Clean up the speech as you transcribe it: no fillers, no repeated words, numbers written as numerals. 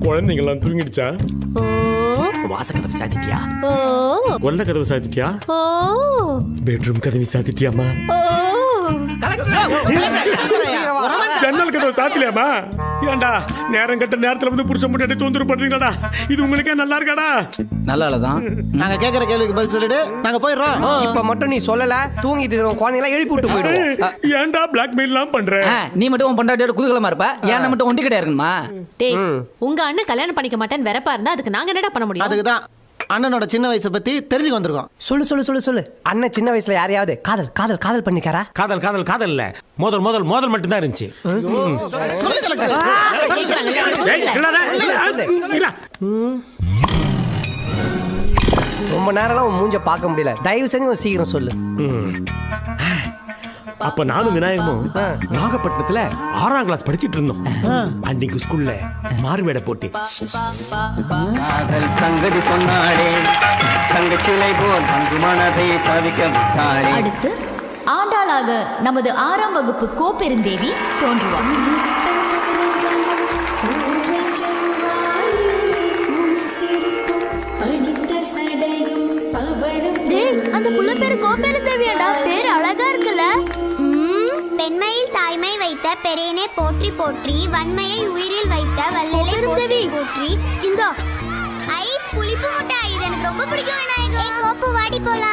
குழந்தைங்களாம் தூங்கிடுச்சா? ஓ வாசக்கதவு சாத்திட்டியா? ஓ கொல்ல கதவு சாத்திட்டியா? ஓ பெட்ரூம் கதவு சாத்திட்டியாமா? ஓ ஜன்னல் கதவு சாத்திலையாமா? ஏண்டா நேரம் கட்ட நேரத்துல வந்து புருஷன் முன்னாடி தொந்தரவு பண்றீங்களாடா? இது உங்களுக்கே நல்லா இருக்காடா? நல்லா இல்லதான். நாங்க கேக்குற கேள்விக்கு பதில் சொல்லிடு, நாங்க போயிடுறோம். இப்ப மட்டும் நீ சொல்லல, தூங்கிட்டு இருக்கோம் குழந்தைங்களா எழுப்பி விட்டு போயிடுவோம். ஏண்டா பிளாக்மெயில் எல்லாம் பண்ற? நீ மட்டும் உன் பொண்டாட்டியோட குதூகலமா இருப்ப, ஏன் மட்டும் ஒண்டி கிடையா இருக்குமா? டேய் உங்க அண்ணன் கல்யாணம் பண்ணிக்க மாட்டேன்னு வெறப்பா இருந்தா அதுக்கு நாங்க என்னடா பண்ண முடியும்? அதுக்கு தான் அண்ணனோட சின்ன வயசை பத்தி தெரிஞ்சுக்க வந்திருக்கோம். சொல்லு சொல்லு சொல்லு சொல்லு. அண்ணன் சின்ன வயசுல யாரையாவது காதல் காதல் காதல் பண்ணிக்காரா? காதல் காதல் காதல் இல்ல, மோதல் மட்டும் தான் இருந்துச்சு. ரொம்ப நேரம் உன் மூஞ்ச பார்க்க முடியல, தயவு செஞ்சு சீக்கிரம் சொல்லு. அப்ப நானும் விநாயகமும் நாகப்பட்டினத்துல 6ஆம் கிளாஸ் படிச்சிட்டு இருந்தோம். அன்னைக்கு ஸ்கூல்ல மாறுவேட போட்டி. சங்கதி சொன்னாடே தங்கச்சிலை போல் தங்கு மனதை தவிக்க விட்டாளே. அடுத்து ஆண்டாளாக நமது 6ஆம் வகுப்பு கோப்பெருந்தேவி தோன்றுவார். அந்த புள்ள பேரு கோப்பெருந்தேவியாடா, பேரு அழகா இருக்குல்ல. பெண்மையில் தாய்மை வைத்த பெரியனே போற்றி போற்றி, வன்மையை உயிரில் வைத்த வல்லலை போற்றி போற்றி. இந்தா ஐ புளிப்பு முட்டை, இது எனக்கு ரொம்ப பிடிக்கும் விநாயகா. கோப்பு வாடி போலாம்.